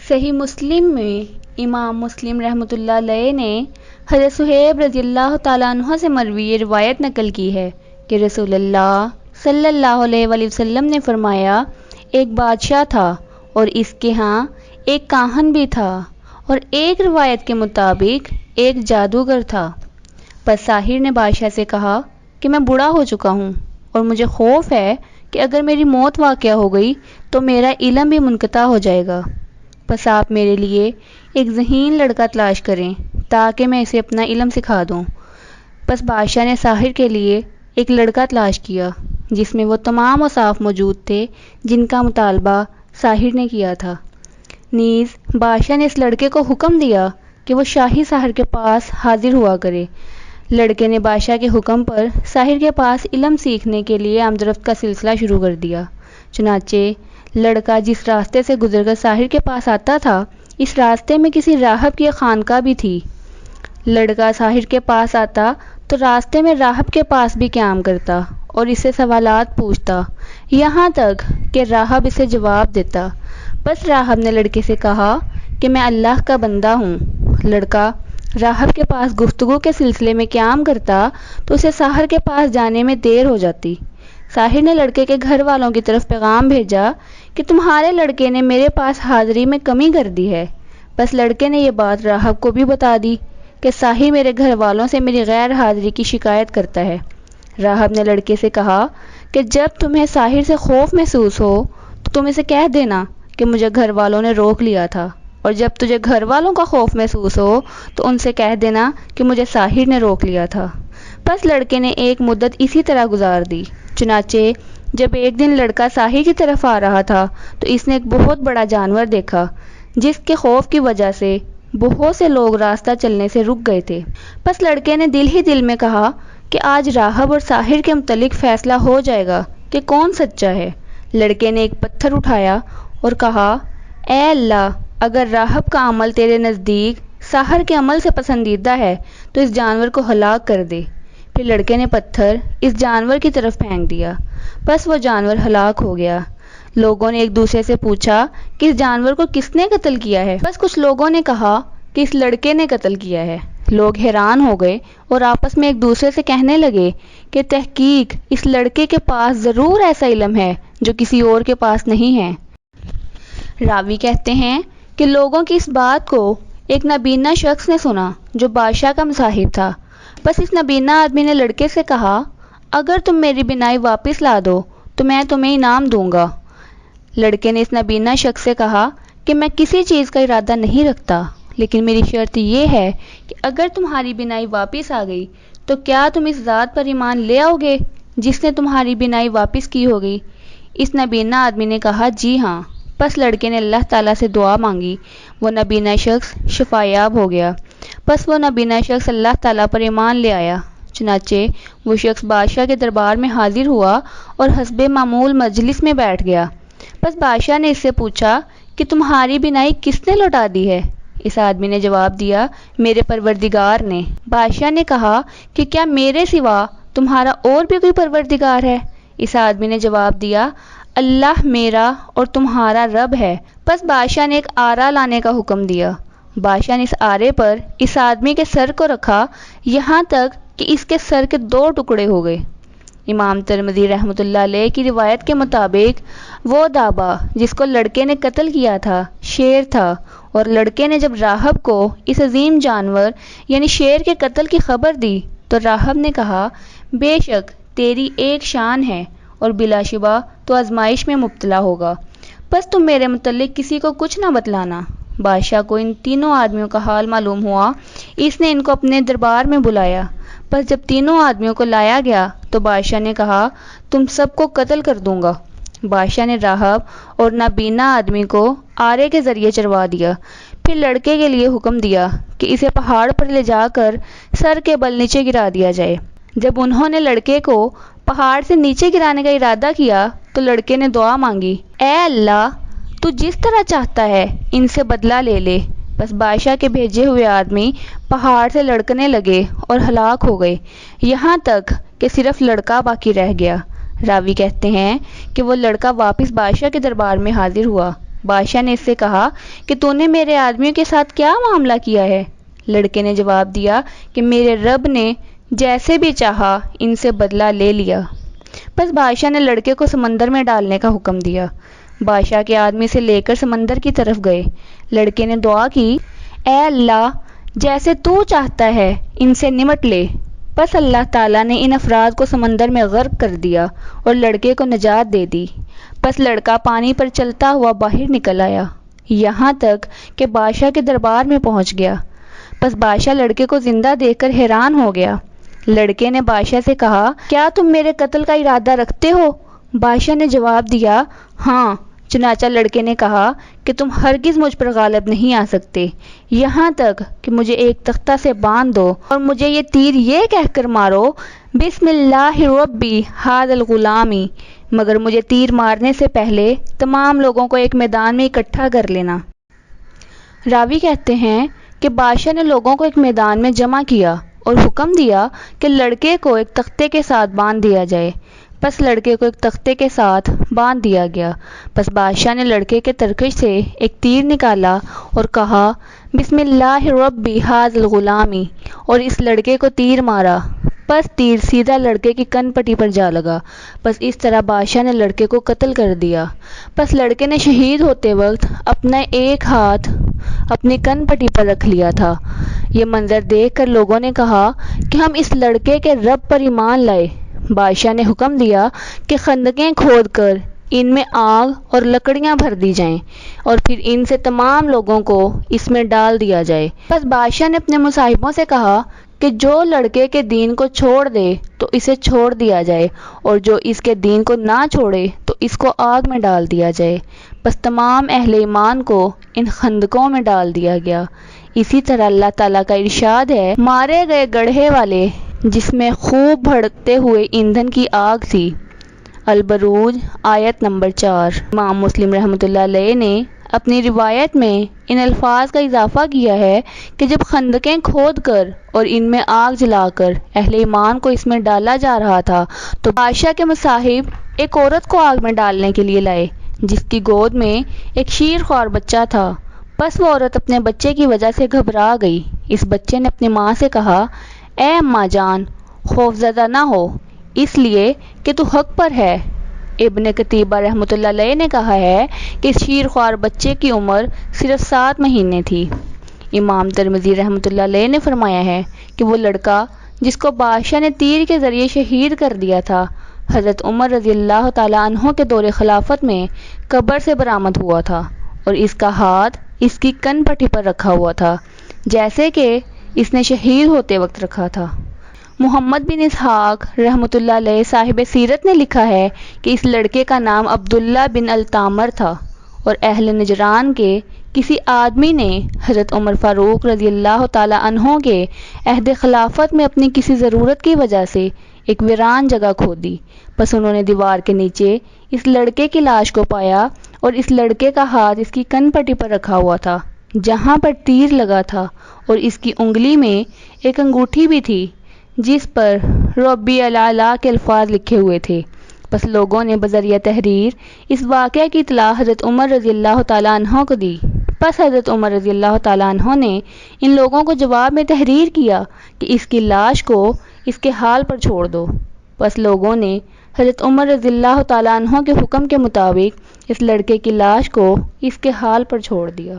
صحیح مسلم میں امام مسلم رحمۃ اللہ علیہ نے حضرت صہیب رضی اللہ تعالیٰ عنہ سے مروی روایت نقل کی ہے کہ رسول اللہ صلی اللہ علیہ وآلہ وسلم نے فرمایا، ایک بادشاہ تھا اور اس کے ہاں ایک کاہن بھی تھا، اور ایک روایت کے مطابق ایک جادوگر تھا۔ پس ساحر نے بادشاہ سے کہا کہ میں بوڑھا ہو چکا ہوں اور مجھے خوف ہے کہ اگر میری موت واقع ہو گئی تو میرا علم بھی منقطع ہو جائے گا، پس آپ میرے لیے ایک ذہین لڑکا تلاش کریں تاکہ میں اسے اپنا علم سکھا دوں۔ پس بادشاہ نے ساحر کے لیے ایک لڑکا تلاش کیا جس میں وہ تمام اوصاف موجود تھے جن کا مطالبہ ساحر نے کیا تھا۔ نیز بادشاہ نے اس لڑکے کو حکم دیا کہ وہ شاہی ساحر کے پاس حاضر ہوا کرے۔ لڑکے نے بادشاہ کے حکم پر ساحر کے پاس علم سیکھنے کے لیے آمد و رفت کا سلسلہ شروع کر دیا۔ چنانچہ لڑکا جس راستے سے گزر کر ساحر کے پاس آتا تھا، اس راستے میں کسی راہب کی خانقاہ بھی تھی۔ لڑکا ساحر کے پاس آتا تو راستے میں راہب کے پاس بھی قیام کرتا اور اس سے سوالات پوچھتا، یہاں تک کہ راہب اسے جواب دیتا۔ بس راہب نے لڑکے سے کہا کہ میں اللہ کا بندہ ہوں۔ لڑکا راہب کے پاس گفتگو کے سلسلے میں قیام کرتا تو اسے ساحر کے پاس جانے میں دیر ہو جاتی۔ ساحر نے لڑکے کے گھر والوں کی طرف پیغام بھیجا کہ تمہارے لڑکے نے میرے پاس حاضری میں کمی کر دی ہے۔ بس لڑکے نے یہ بات راہب کو بھی بتا دی کہ ساحر میرے گھر والوں سے میری غیر حاضری کی شکایت کرتا ہے۔ راہب نے لڑکے سے کہا کہ جب تمہیں ساحر سے خوف محسوس ہو تو تم اسے کہہ دینا کہ مجھے گھر والوں نے روک لیا تھا، اور جب تجھے گھر والوں کا خوف محسوس ہو تو ان سے کہہ دینا کہ مجھے ساحر نے روک لیا تھا۔ بس لڑکے نے ایک مدت اسی طرح گزار دی۔ چنانچہ جب ایک دن لڑکا ساحر کی طرف آ رہا تھا تو اس نے ایک بہت بڑا جانور دیکھا جس کے خوف کی وجہ سے بہت سے لوگ راستہ چلنے سے رک گئے تھے۔ بس لڑکے نے دل ہی دل میں کہا کہ آج راہب اور ساحر کے متعلق فیصلہ ہو جائے گا کہ کون سچا ہے۔ لڑکے نے ایک پتھر اٹھایا اور کہا، اے اللہ، اگر راہب کا عمل تیرے نزدیک ساحر کے عمل سے پسندیدہ ہے تو اس جانور کو ہلاک کر دے۔ پھر لڑکے نے پتھر اس جانور کی طرف پھینک دیا، بس وہ جانور ہلاک ہو گیا۔ لوگوں نے ایک دوسرے سے پوچھا کہ اس جانور کو کس نے قتل کیا ہے؟ بس کچھ لوگوں نے کہا کہ اس لڑکے نے قتل کیا ہے۔ لوگ حیران ہو گئے اور آپس میں ایک دوسرے سے کہنے لگے کہ تحقیق اس لڑکے کے پاس ضرور ایسا علم ہے جو کسی اور کے پاس نہیں ہے۔ راوی کہتے ہیں کہ لوگوں کی اس بات کو ایک نابینا شخص نے سنا جو بادشاہ کا مصاحب تھا۔ بس اس نابینا آدمی نے لڑکے سے کہا، اگر تم میری بینائی واپس لا دو تو میں تمہیں انعام دوں گا۔ لڑکے نے اس نابینا شخص سے کہا کہ میں کسی چیز کا ارادہ نہیں رکھتا، لیکن میری شرط یہ ہے کہ اگر تمہاری بینائی واپس آ گئی تو کیا تم اس ذات پر ایمان لے آؤ گے جس نے تمہاری بینائی واپس کی ہوگی؟ اس نابینا آدمی نے کہا، جی ہاں۔ پس لڑکے نے اللہ تعالیٰ سے دعا مانگی، وہ نابینا شخص شفا یاب ہو گیا۔ پس وہ نابینا شخص اللہ تعالیٰ پر ایمان لے آیا۔ چنانچہ وہ شخص بادشاہ کے دربار میں حاضر ہوا اور حسب معمول مجلس میں بیٹھ گیا۔ پس بادشاہ نے اس سے پوچھا کہ تمہاری بینائی کس نے لوٹا دی ہے؟ اس آدمی نے جواب دیا، میرے پروردگار نے۔ بادشاہ نے کہا کہ کیا میرے سوا تمہارا اور بھی کوئی پروردگار ہے؟ اس آدمی نے جواب دیا، اللہ میرا اور تمہارا رب ہے۔ پس بادشاہ نے ایک آرا لانے کا حکم دیا۔ بادشاہ نے اس آرے پر اس آدمی کے سر کو رکھا یہاں تک کہ اس کے سر کے 2 ٹکڑے ہو گئے۔ امام ترمذی رحمۃ اللہ علیہ کی روایت کے مطابق وہ دابا جس کو لڑکے نے قتل کیا تھا شیر تھا، اور لڑکے نے جب راہب کو اس عظیم جانور یعنی شیر کے قتل کی خبر دی تو راہب نے کہا، بے شک تیری ایک شان ہے اور بلا شبہ تو آزمائش میں مبتلا ہوگا، بس تم میرے متعلق کسی کو کچھ نہ بتلانا۔ بادشاہ کو ان تینوں آدمیوں کا حال معلوم ہوا، اس نے ان کو اپنے دربار میں بلایا۔ بس جب تینوں آدمیوں کو لایا گیا تو بادشاہ نے کہا، تم سب کو قتل کر دوں گا۔ بادشاہ نے راہب اور نابینا آدمی کو آرے کے ذریعے چروا دیا، پھر لڑکے کے لیے حکم دیا کہ اسے پہاڑ پر لے جا کر سر کے بل نیچے گرا دیا جائے۔ جب انہوں نے لڑکے کو پہاڑ سے نیچے گرانے کا ارادہ کیا تو لڑکے نے دعا مانگی، اے اللہ، تو جس طرح چاہتا ہے ان سے بدلہ لے لے۔ بس بادشاہ کے بھیجے ہوئے آدمی پہاڑ سے لڑکنے لگے اور ہلاک ہو گئے، یہاں تک کہ صرف لڑکا باقی رہ گیا۔ راوی کہتے ہیں کہ وہ لڑکا واپس بادشاہ کے دربار میں حاضر ہوا بادشاہ نے اس سے کہا کہ تو نے میرے آدمیوں کے ساتھ کیا معاملہ کیا ہے؟ لڑکے نے جواب دیا کہ میرے رب نے جیسے بھی چاہا ان سے بدلہ لے لیا۔ بس بادشاہ نے لڑکے کو سمندر میں ڈالنے کا حکم دیا۔ بادشاہ کے آدمی سے لے کر سمندر کی طرف گئے۔ لڑکے نے دعا کی، اے اللہ، جیسے تو چاہتا ہے ان سے نمٹ لے۔ بس اللہ تعالیٰ نے ان افراد کو سمندر میں غرق کر دیا اور لڑکے کو نجات دے دی۔ بس لڑکا پانی پر چلتا ہوا باہر نکل آیا، یہاں تک کہ بادشاہ کے دربار میں پہنچ گیا۔ بس بادشاہ لڑکے کو زندہ دیکھ کر حیران ہو گیا۔ لڑکے نے بادشاہ سے کہا، کیا تم میرے قتل کا ارادہ رکھتے ہو؟ بادشاہ نے جواب دیا، ہاں۔ چنانچہ لڑکے نے کہا کہ تم ہرگز مجھ پر غالب نہیں آ سکتے، یہاں تک کہ مجھے ایک تختہ سے باندھ دو اور مجھے یہ تیر یہ کہہ کر مارو، بسم اللہ ربی ھذا الغلام، مگر مجھے تیر مارنے سے پہلے تمام لوگوں کو ایک میدان میں اکٹھا کر لینا۔ راوی کہتے ہیں کہ بادشاہ نے لوگوں کو ایک میدان میں جمع کیا اور حکم دیا کہ لڑکے کو ایک تختے کے ساتھ باندھ دیا جائے۔ پس لڑکے کو ایک تختے کے ساتھ باندھ دیا گیا۔ پس بادشاہ نے لڑکے کے ترکش سے ایک تیر نکالا اور کہا، بسم اللہ ربی ھذا الغلام، اور اس لڑکے کو تیر مارا۔ پس تیر سیدھا لڑکے کی کن پٹی پر جا لگا۔ پس اس طرح بادشاہ نے لڑکے کو قتل کر دیا۔ پس لڑکے نے شہید ہوتے وقت اپنا ایک ہاتھ اپنی کن پٹی پر رکھ لیا تھا۔ یہ منظر دیکھ کر لوگوں نے کہا کہ ہم اس لڑکے کے رب پر ایمان لائے۔ بادشاہ نے حکم دیا کہ خندقیں کھود کر ان میں آگ اور لکڑیاں بھر دی جائیں اور پھر ان سے تمام لوگوں کو اس میں ڈال دیا جائے۔ پس بادشاہ نے اپنے مصاحبوں سے کہا کہ جو لڑکے کے دین کو چھوڑ دے تو اسے چھوڑ دیا جائے، اور جو اس کے دین کو نہ چھوڑے تو اس کو آگ میں ڈال دیا جائے۔ پس تمام اہل ایمان کو ان خندقوں میں ڈال دیا گیا۔ اسی طرح اللہ تعالیٰ کا ارشاد ہے، مارے گئے گڑھے والے جس میں خوب بھڑکتے ہوئے ایندھن کی آگ تھی۔ البروج آیت نمبر 4۔ امام مسلم رحمۃ اللہ علیہ نے اپنی روایت میں ان الفاظ کا اضافہ کیا ہے کہ جب خندقیں کھود کر اور ان میں آگ جلا کر اہل ایمان کو اس میں ڈالا جا رہا تھا تو بادشاہ کے مصاحب ایک عورت کو آگ میں ڈالنے کے لیے لائے جس کی گود میں ایک شیر خوار بچہ تھا۔ بس وہ عورت اپنے بچے کی وجہ سے گھبرا گئی۔ اس بچے نے اپنی ماں سے کہا، اے اماں جان، خوف زدہ نہ ہو، اس لیے کہ تو حق پر ہے۔ ابن قتیبہ رحمۃ اللہ علیہ نے کہا ہے کہ اس شیر خوار بچے کی عمر صرف 7 مہینے تھی۔ امام ترمذی رحمۃ اللہ علیہ نے فرمایا ہے کہ وہ لڑکا جس کو بادشاہ نے تیر کے ذریعے شہید کر دیا تھا، حضرت عمر رضی اللہ تعالیٰ عنہ کے دور خلافت میں قبر سے برآمد ہوا تھا اور اس کا ہاتھ اس کی کن پٹی پر رکھا ہوا تھا جیسے کہ اس نے شہید ہوتے وقت رکھا تھا۔ محمد بن اسحاق رحمۃ اللہ علیہ صاحب سیرت نے لکھا ہے کہ اس لڑکے کا نام عبداللہ بن التامر تھا، اور اہل نجران کے کسی آدمی نے حضرت عمر فاروق رضی اللہ تعالیٰ عنہ کے عہد خلافت میں اپنی کسی ضرورت کی وجہ سے ایک ویران جگہ کھودی۔ بس انہوں نے دیوار کے نیچے اس لڑکے کی لاش کو پایا اور اس لڑکے کا ہاتھ اس کی کن پٹی پر رکھا ہوا تھا جہاں پر تیر لگا تھا، اور اس کی انگلی میں ایک انگوٹھی بھی تھی جس پر ربی الاعلیٰ کے الفاظ لکھے ہوئے تھے۔ بس لوگوں نے بذریعہ تحریر اس واقعہ کی اطلاع حضرت عمر رضی اللہ تعالیٰ عنہ کو دی۔ پس حضرت عمر رضی اللہ تعالیٰ عنہ نے ان لوگوں کو جواب میں تحریر کیا کہ اس کی لاش کو اس کے حال پر چھوڑ دو۔ پس لوگوں نے حضرت عمر رضی اللہ تعالیٰ عنہ کے حکم کے مطابق اس لڑکے کی لاش کو اس کے حال پر چھوڑ دیا۔